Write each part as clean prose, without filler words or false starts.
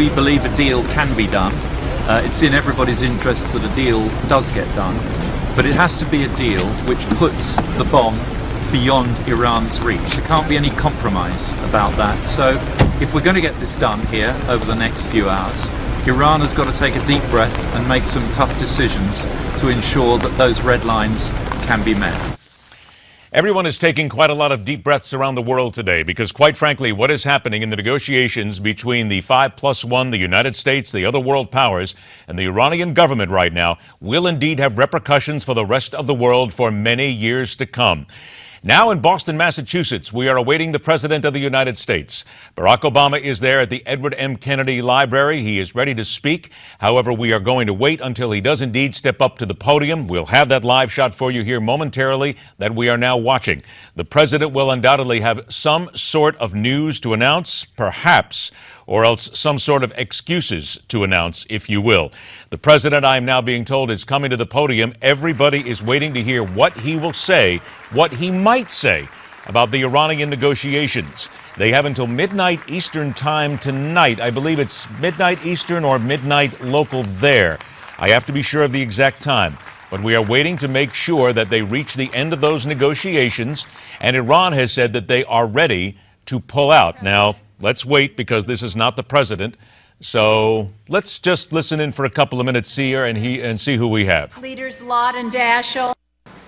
we believe a deal can be done. It's in everybody's interest that a deal does get done, but it has to be a deal which puts the bomb beyond Iran's reach. There can't be any compromise about that. So if we're going to get this done here over the next few hours, Iran has got to take a deep breath and make some tough decisions to ensure that those red lines can be met. Everyone is taking quite a lot of deep breaths around the world today because, quite frankly, what is happening in the negotiations between the 5+1, the United States, the other world powers, and the Iranian government right now will indeed have repercussions for the rest of the world for many years to come. Now in Boston, Massachusetts, we are awaiting the President of the United States. Barack Obama is there at the Edward M. Kennedy Library. He is ready to speak. However, we are going to wait until he does indeed step up to the podium. We'll have that live shot for you here momentarily that we are now watching. The President will undoubtedly have some sort of news to announce, perhaps, or else some sort of excuses to announce, if you will. The President, I am now being told, is coming to the podium. Everybody is waiting to hear what he will say, what he might say about the Iranian negotiations. They have until midnight Eastern time tonight. I believe it's midnight Eastern or midnight local there. I have to be sure of the exact time. But we are waiting to make sure that they reach the end of those negotiations, and Iran has said that they are ready to pull out. Now, let's wait because this is not the president. So let's just listen in for a couple of minutes here and see who we have. Leaders Lott and Daschle,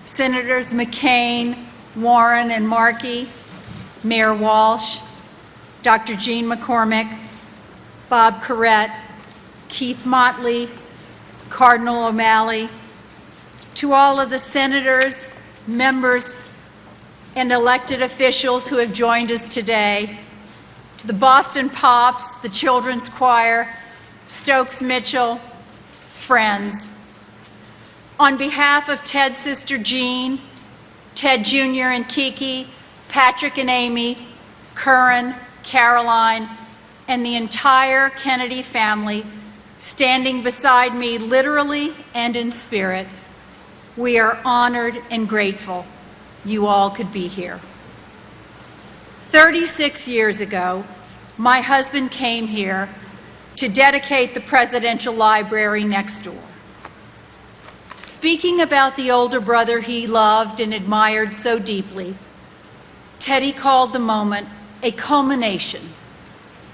Senators McCain, Warren and Markey, Mayor Walsh, Dr. Jean McCormick, Bob Corrett, Keith Motley, Cardinal O'Malley, to all of the senators, members, and elected officials who have joined us today, to the Boston Pops, the Children's Choir, Stokes Mitchell, friends. On behalf of Ted's sister Jean, Ted Jr. and Kiki, Patrick and Amy, Curran, Caroline, and the entire Kennedy family standing beside me literally and in spirit, we are honored and grateful you all could be here. 36 years ago, my husband came here to dedicate the Presidential Library next door. Speaking about the older brother he loved and admired so deeply, Teddy called the moment a culmination,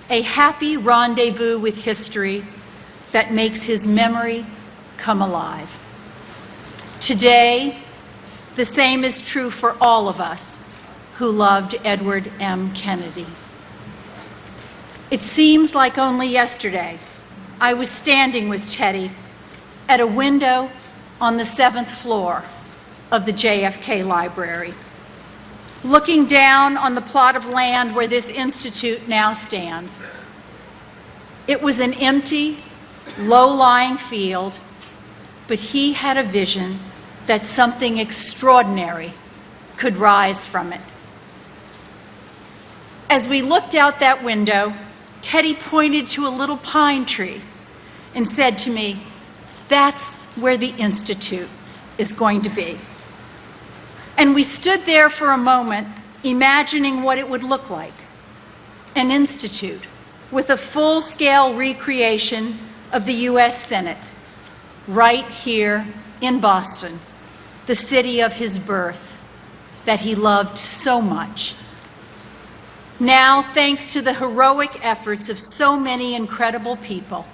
a happy rendezvous with history that makes his memory come alive. Today, the same is true for all of us who loved Edward M. Kennedy. It seems like only yesterday I was standing with Teddy at a window on the 7th floor of the JFK Library, looking down on the plot of land where this institute now stands. It was an empty, low-lying field, but he had a vision that something extraordinary could rise from it. As we looked out that window, Teddy pointed to a little pine tree and said to me, "That's where the Institute is going to be." And we stood there for a moment, imagining what it would look like. An institute with a full-scale recreation of the U.S. Senate, right here in Boston, the city of his birth, that he loved so much. Now, thanks to the heroic efforts of so many incredible people,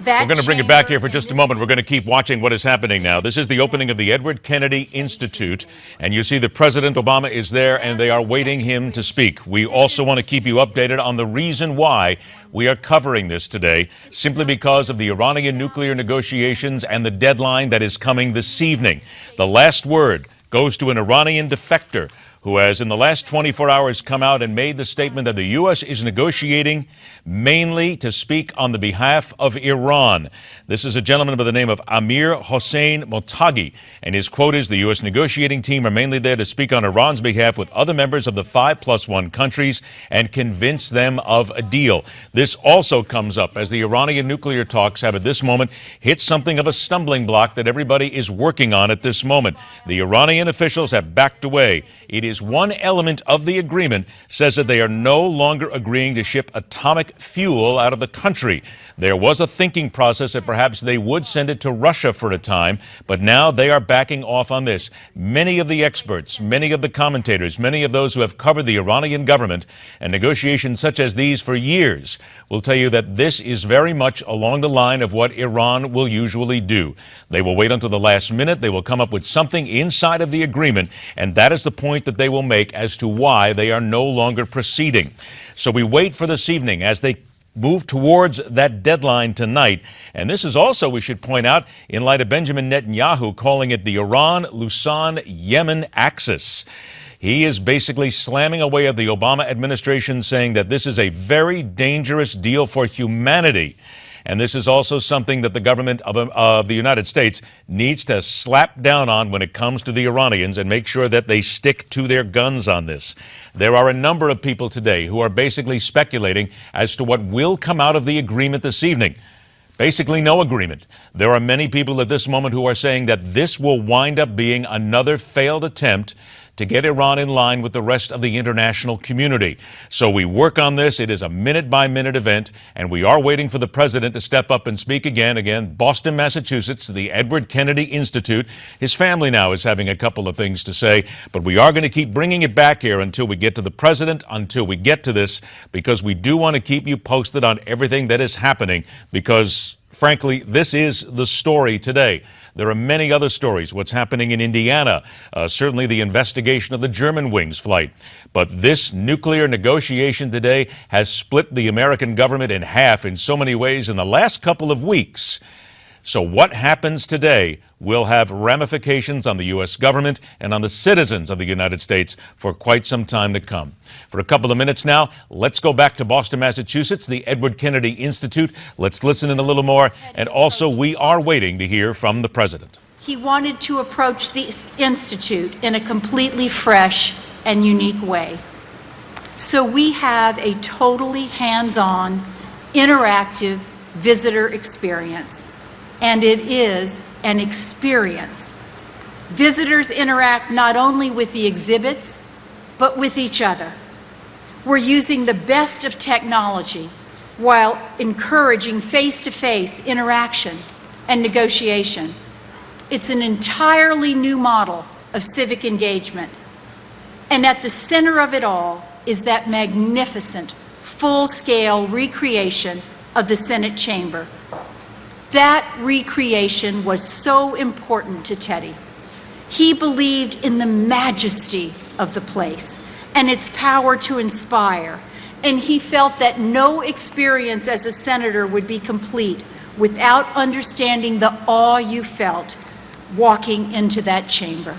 we're going to bring it back here for just a moment. We're going to keep watching what is happening now. This is the opening of the Edward Kennedy Institute, and you see that President Obama is there, and they are waiting him to speak. We also want to keep you updated on the reason why we are covering this today, simply because of the Iranian nuclear negotiations and the deadline that is coming this evening. The last word goes to an Iranian defector who has in the last 24 hours come out and made the statement that the U.S. is negotiating mainly to speak on the behalf of Iran. This is a gentleman by the name of Amir Hossein Motagi, and his quote is, "The U.S. negotiating team are mainly there to speak on Iran's behalf with other members of the 5+1 countries and convince them of a deal." This also comes up as the Iranian nuclear talks have at this moment hit something of a stumbling block that everybody is working on at this moment. The Iranian officials have backed away. It is is one element of the agreement says that they are no longer agreeing to ship atomic fuel out of the country. There was a thinking process that perhaps they would send it to Russia for a time, but now they are backing off on this. Many of the experts, many of the commentators, many of those who have covered the Iranian government and negotiations such as these for years will tell you that this is very much along the line of what Iran will usually do. They will wait until the last minute. They will come up with something inside of the agreement, and that is the point that they will make as to why they are no longer proceeding. So we wait for this evening as they move towards that deadline tonight. And this is also, we should point out, in light of Benjamin Netanyahu calling it the Iran-Luzon-Yemen axis. He is basically slamming away at the Obama administration, saying that this is a very dangerous deal for humanity. And this is also something that the government of the United States needs to slap down on when it comes to the Iranians and make sure that they stick to their guns on this. There are a number of people today who are basically speculating as to what will come out of the agreement this evening. Basically no agreement. There are many people at this moment who are saying that this will wind up being another failed attempt to get Iran in line with the rest of the international community. So we work on this. It is a minute-by-minute event, and we are waiting for the president to step up and speak again. Again, Boston, Massachusetts, the Edward Kennedy Institute. His family now is having a couple of things to say, but we are going to keep bringing it back here until we get to the president, until we get to this, because we do want to keep you posted on everything that is happening, because frankly, this is the story today. There are many other stories. What's happening in Indiana, certainly the investigation of the Germanwings flight. But this nuclear negotiation today has split the American government in half in so many ways in the last couple of weeks. So what happens today will have ramifications on the U.S. government and on the citizens of the United States for quite some time to come. For a couple of minutes now, let's go back to Boston, Massachusetts, the Edward Kennedy Institute. Let's listen in a little more. And also, we are waiting to hear from the president. He wanted to approach the Institute in a completely fresh and unique way. So we have a totally hands-on, interactive visitor experience. And it is an experience. Visitors interact not only with the exhibits, but with each other. We're using the best of technology while encouraging face-to-face interaction and negotiation. It's an entirely new model of civic engagement. And at the center of it all is that magnificent, full-scale recreation of the Senate chamber. That recreation was so important to Teddy. He believed in the majesty of the place and its power to inspire, and he felt that no experience as a senator would be complete without understanding the awe you felt walking into that chamber.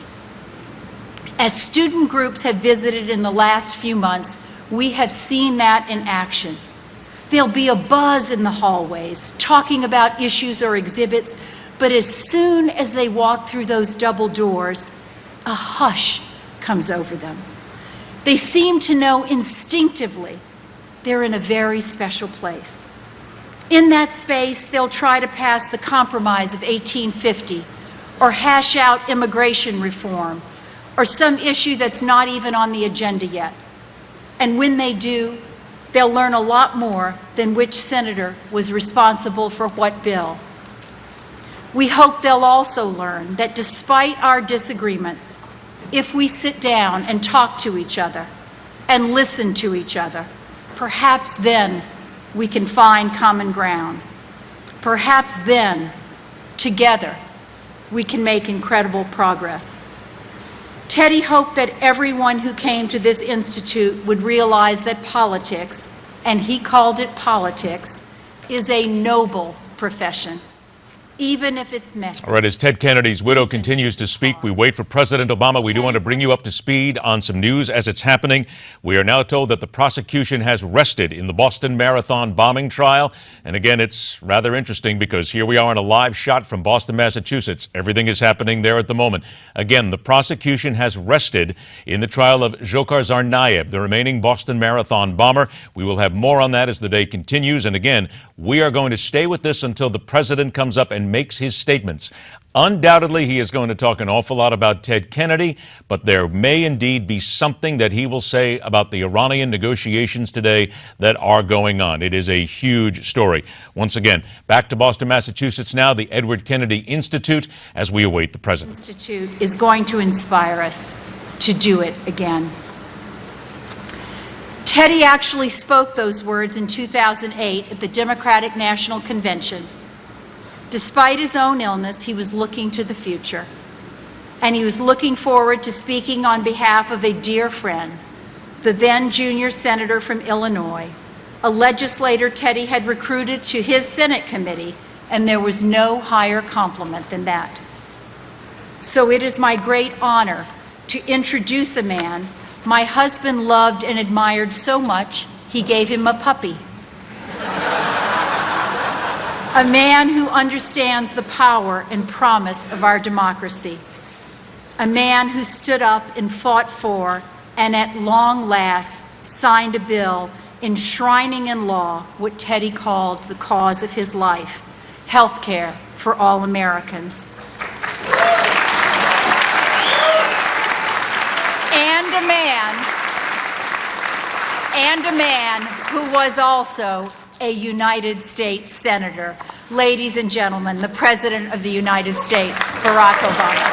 As student groups have visited in the last few months, we have seen that in action. There'll be a buzz in the hallways, talking about issues or exhibits, but as soon as they walk through those double doors, a hush comes over them. They seem to know instinctively they're in a very special place. In that space, they'll try to pass the Compromise of 1850, or hash out immigration reform, or some issue that's not even on the agenda yet. And when they do, they'll learn a lot more than which senator was responsible for what bill. We hope they'll also learn that despite our disagreements, if we sit down and talk to each other and listen to each other, perhaps then we can find common ground. Perhaps then, together, we can make incredible progress. Teddy hoped that everyone who came to this institute would realize that politics, and he called it politics, is a noble profession, even if it's messy. All right, as Ted Kennedy's widow continues to speak, we wait for President Obama. We do want to bring you up to speed on some news as it's happening. We are now told that the prosecution has rested in the Boston Marathon bombing trial. And again, it's rather interesting because here we are in a live shot from Boston, Massachusetts. Everything is happening there at the moment. Again, the prosecution has rested in the trial of Dzhokhar Tsarnaev, the remaining Boston Marathon bomber. We will have more on that as the day continues. And again, we are going to stay with this until the president comes up and and makes his statements. Undoubtedly, he is going to talk an awful lot about Ted Kennedy, but there may indeed be something that he will say about the Iranian negotiations today that are going on. It is a huge story. Once again, back to Boston, Massachusetts now, the Edward Kennedy Institute, as we await the president. The Institute is going to inspire us to do it again. Teddy actually spoke those words in 2008 at the Democratic National Convention. Despite his own illness, he was looking to the future, and he was looking forward to speaking on behalf of a dear friend, the then junior senator from Illinois, a legislator Teddy had recruited to his Senate committee, and there was no higher compliment than that. So it is my great honor to introduce a man my husband loved and admired so much, he gave him a puppy. A man who understands the power and promise of our democracy. A man who stood up and fought for, and at long last signed a bill enshrining in law what Teddy called the cause of his life, health care for all Americans. And a man who was also a United States Senator. Ladies and gentlemen, the President of the United States, Barack Obama.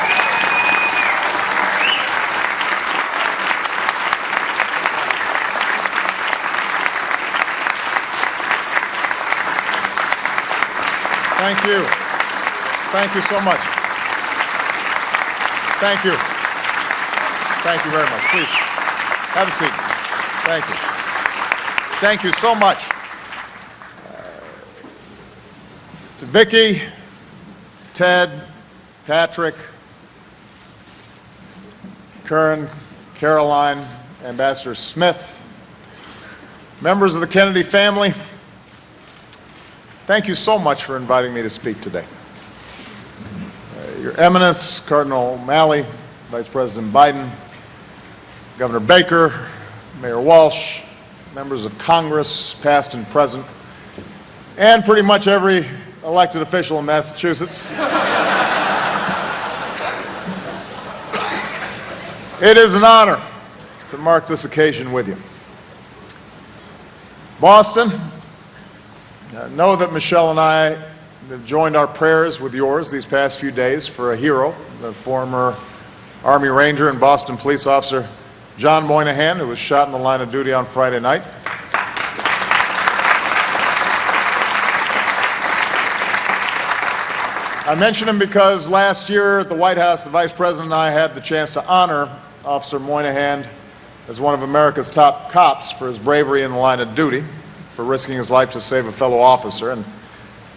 Thank you. Thank you so much. Thank you. Thank you very much. Please, have a seat. Thank you. Thank you so much. To Vicki, Ted, Patrick, Karen, Caroline, Ambassador Smith, members of the Kennedy family, thank you so much for inviting me to speak today. Your Eminence, Cardinal O'Malley, Vice President Biden, Governor Baker, Mayor Walsh, members of Congress, past and present, and pretty much every elected official in Massachusetts. It is an honor to mark this occasion with you. Boston, know that Michelle and I have joined our prayers with yours these past few days for a hero, the former Army Ranger and Boston police officer John Moynihan, who was shot in the line of duty on Friday night. I mention him because last year at the White House, the Vice President and I had the chance to honor Officer Moynihan as one of America's top cops for his bravery in the line of duty, for risking his life to save a fellow officer. And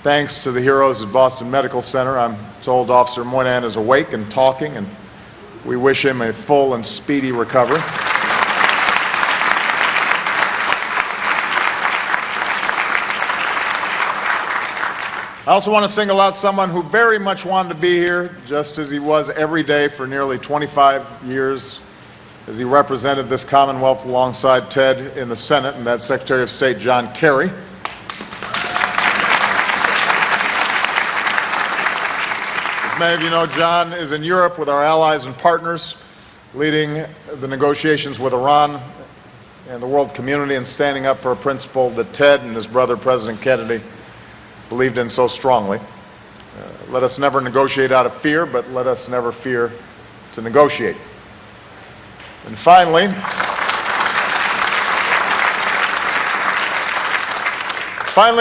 thanks to the heroes at Boston Medical Center, I'm told Officer Moynihan is awake and talking, and we wish him a full and speedy recovery. I also want to single out someone who very much wanted to be here, just as he was every day for nearly 25 years, as he represented this Commonwealth alongside Ted in the Senate, and that's Secretary of State John Kerry. As many of you know, John is in Europe with our allies and partners, leading the negotiations with Iran and the world community and standing up for a principle that Ted and his brother, President Kennedy, believed in so strongly. Let us never negotiate out of fear, but let us never fear to negotiate. And finally,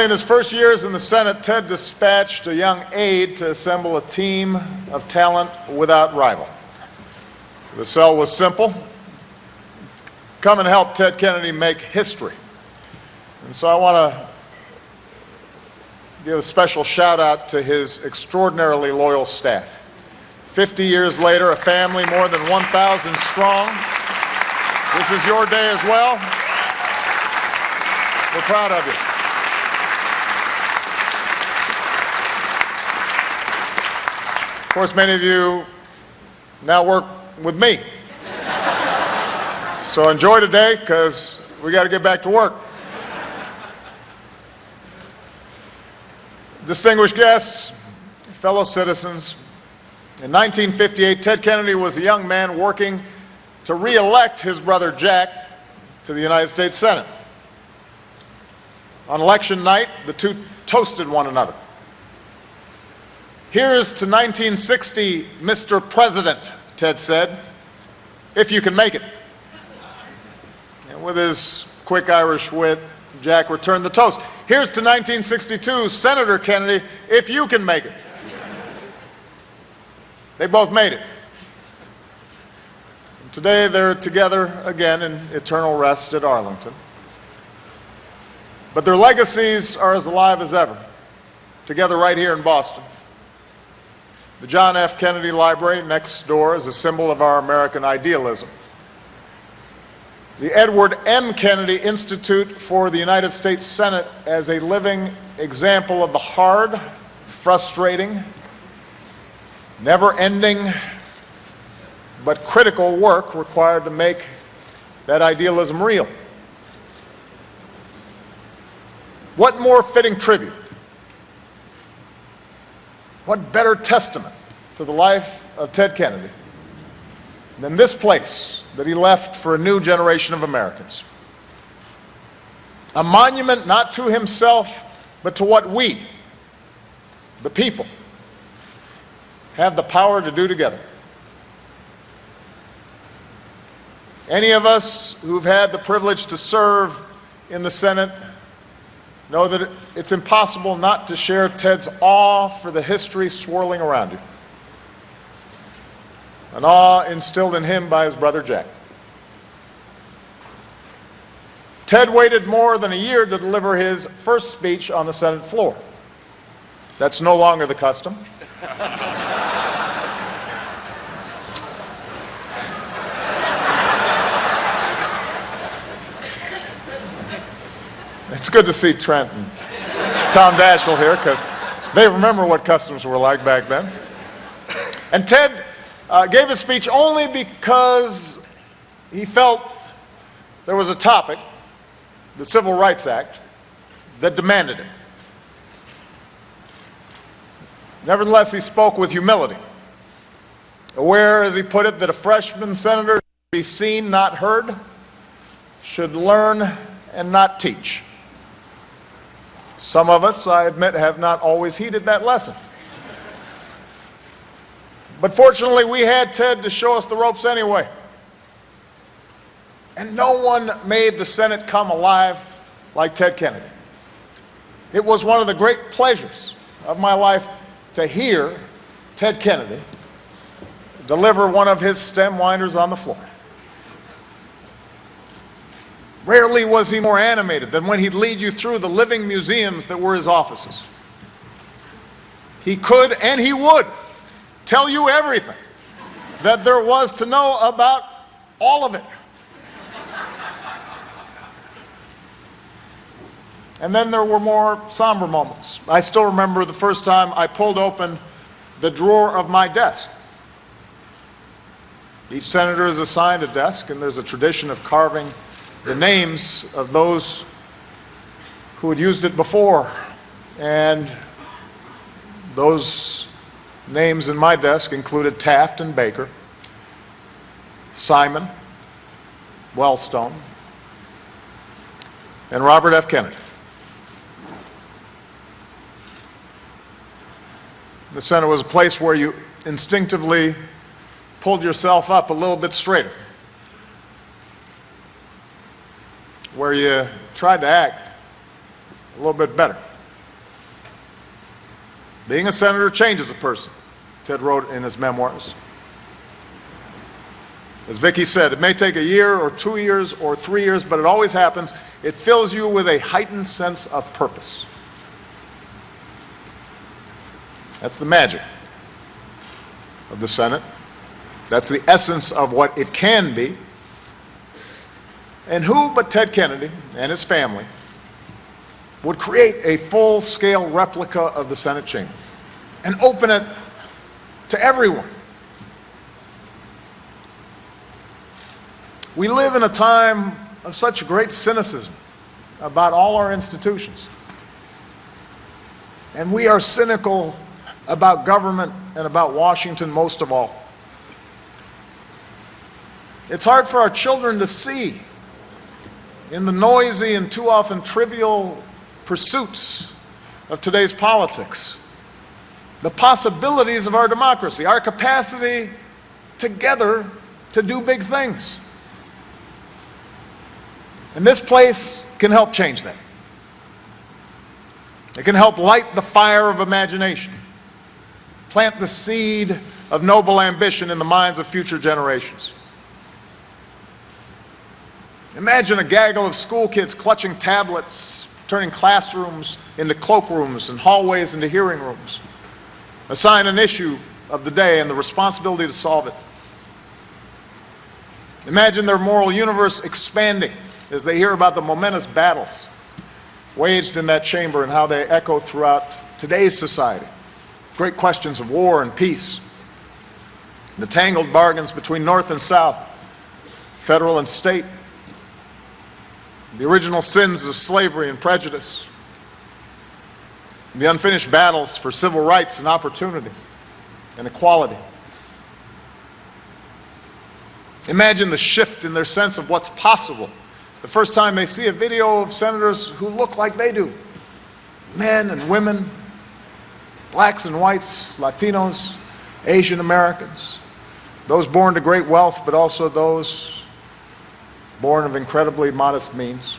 in his first years in the Senate, Ted dispatched a young aide to assemble a team of talent without rival. The sell was simple: come and help Ted Kennedy make history. And so I want to give a special shout out to his extraordinarily loyal staff. 50 years later, a family more than 1,000 strong. This is your day as well. We're proud of you. Of course, many of you now work with me. So enjoy today, because we got to get back to work. Distinguished guests, fellow citizens, in 1958, Ted Kennedy was a young man working to re-elect his brother Jack to the United States Senate. On election night, the two toasted one another. "Here's to 1960, Mr. President," Ted said, "if you can make it." And with his quick Irish wit, Jack returned the toast. "Here's to 1962, Senator Kennedy, if you can make it." They both made it. And today they're together again in eternal rest at Arlington. But their legacies are as alive as ever, together right here in Boston. The John F. Kennedy Library next door is a symbol of our American idealism. The Edward M. Kennedy Institute for the United States Senate as a living example of the hard, frustrating, never-ending, but critical work required to make that idealism real. What more fitting tribute? What better testament to the life of Ted Kennedy than this place that he left for a new generation of Americans? A monument not to himself, but to what we, the people, have the power to do together. Any of us who've had the privilege to serve in the Senate know that it's impossible not to share Ted's awe for the history swirling around you. An awe instilled in him by his brother Jack. Ted waited more than a year to deliver his first speech on the Senate floor. That's no longer the custom. It's good to see Trent and Tom Daschle here because they remember what customs were like back then. And Ted gave his speech only because he felt there was a topic, the Civil Rights Act, that demanded it. Nevertheless, he spoke with humility, aware, as he put it, that a freshman senator should be seen, not heard, should learn and not teach. Some of us, I admit, have not always heeded that lesson. But fortunately, we had Ted to show us the ropes anyway. And no one made the Senate come alive like Ted Kennedy. It was one of the great pleasures of my life to hear Ted Kennedy deliver one of his stem winders on the floor. Rarely was he more animated than when he'd lead you through the living museums that were his offices. He could and he would tell you everything that there was to know about all of it. And then there were more somber moments. I still remember the first time I pulled open the drawer of my desk. Each senator is assigned a desk, and there's a tradition of carving the names of those who had used it before. And those names in my desk included Taft and Baker, Simon, Wellstone, and Robert F. Kennedy. The Senate was a place where you instinctively pulled yourself up a little bit straighter, where you tried to act a little bit better. Being a senator changes a person, Ted wrote in his memoirs. As Vicki said, it may take a year or 2 years or 3 years, but it always happens. It fills you with a heightened sense of purpose. That's the magic of the Senate. That's the essence of what it can be. And who but Ted Kennedy and his family would create a full-scale replica of the Senate chamber and open it to everyone? We live in a time of such great cynicism about all our institutions. And we are cynical about government and about Washington most of all. It's hard for our children to see in the noisy and too often trivial pursuits of today's politics the possibilities of our democracy, our capacity together to do big things. And this place can help change that. It can help light the fire of imagination, plant the seed of noble ambition in the minds of future generations. Imagine a gaggle of school kids clutching tablets, turning classrooms into cloakrooms and hallways into hearing rooms. Assign an issue of the day and the responsibility to solve it. Imagine their moral universe expanding as they hear about the momentous battles waged in that chamber and how they echo throughout today's society. Great questions of war and peace, the tangled bargains between North and South, federal and state, the original sins of slavery and prejudice, the unfinished battles for civil rights and opportunity and equality. Imagine the shift in their sense of what's possible the first time they see a video of senators who look like they do. Men and women, blacks and whites, Latinos, Asian Americans, those born to great wealth, but also those born of incredibly modest means.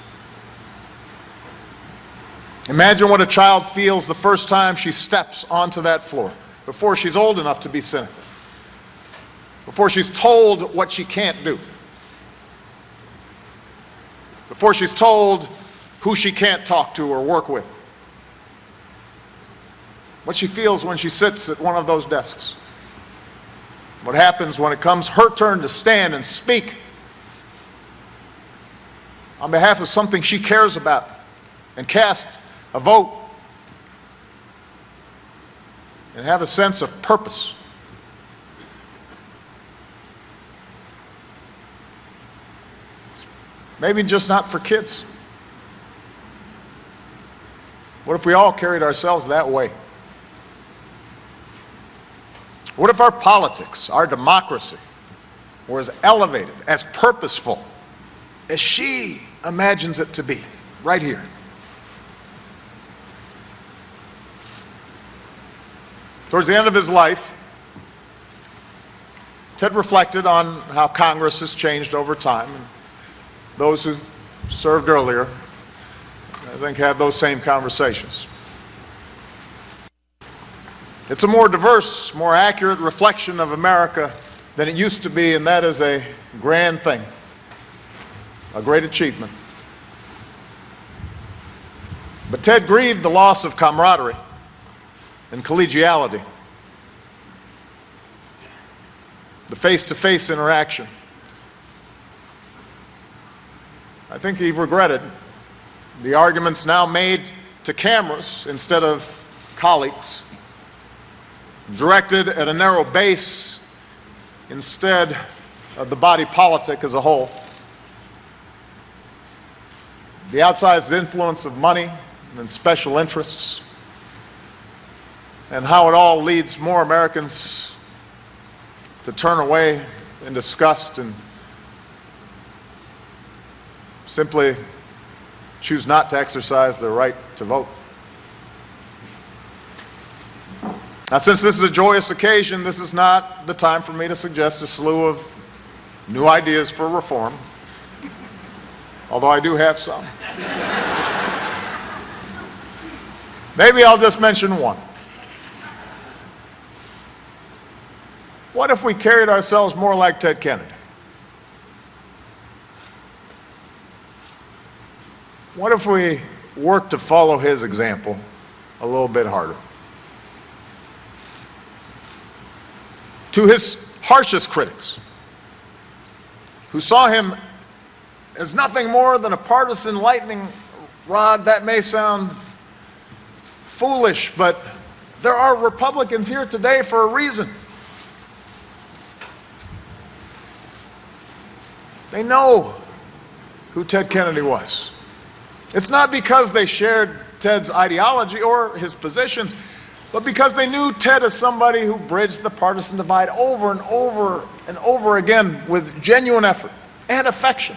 Imagine what a child feels the first time she steps onto that floor, before she's old enough to be senator, before she's told what she can't do, before she's told who she can't talk to or work with, what she feels when she sits at one of those desks, what happens when it comes her turn to stand and speak on behalf of something she cares about and cast a vote and have a sense of purpose. It's maybe just not for kids. What if we all carried ourselves that way? What if our politics, our democracy, were as elevated, as purposeful as she imagines it to be, right here? Towards the end of his life, Ted reflected on how Congress has changed over time. And those who served earlier, I think, had those same conversations. It's a more diverse, more accurate reflection of America than it used to be, and that is a grand thing, a great achievement. But Ted grieved the loss of camaraderie and collegiality, the face-to-face interaction. I think he regretted the arguments now made to cameras instead of colleagues, directed at a narrow base instead of the body politic as a whole. The outsized influence of money and special interests, and how it all leads more Americans to turn away in disgust and simply choose not to exercise their right to vote. Now, since this is a joyous occasion, this is not the time for me to suggest a slew of new ideas for reform, although I do have some. Maybe I'll just mention one. What if we carried ourselves more like Ted Kennedy? What if we worked to follow his example a little bit harder? To his harshest critics, who saw him as nothing more than a partisan lightning rod, that may sound foolish, but there are Republicans here today for a reason. They know who Ted Kennedy was. It's not because they shared Ted's ideology or his positions. but because they knew Ted as somebody who bridged the partisan divide over and over and over again with genuine effort and affection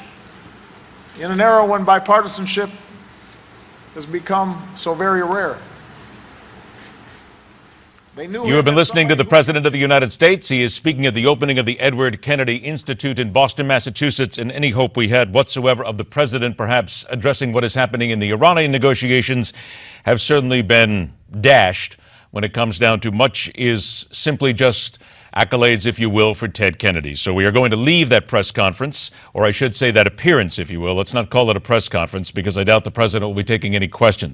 in an era when bipartisanship has become so very rare. You have been listening to the President of the United States. He is speaking at the opening of the Edward Kennedy Institute in Boston, Massachusetts, and any hope we had whatsoever of the President perhaps addressing what is happening in the Iranian negotiations have certainly been dashed when it comes down to much is simply just accolades, if you will, for Ted Kennedy. So we are going to leave that press conference, or I should say that appearance, if you will. Let's not call it a press conference because I doubt the President will be taking any questions.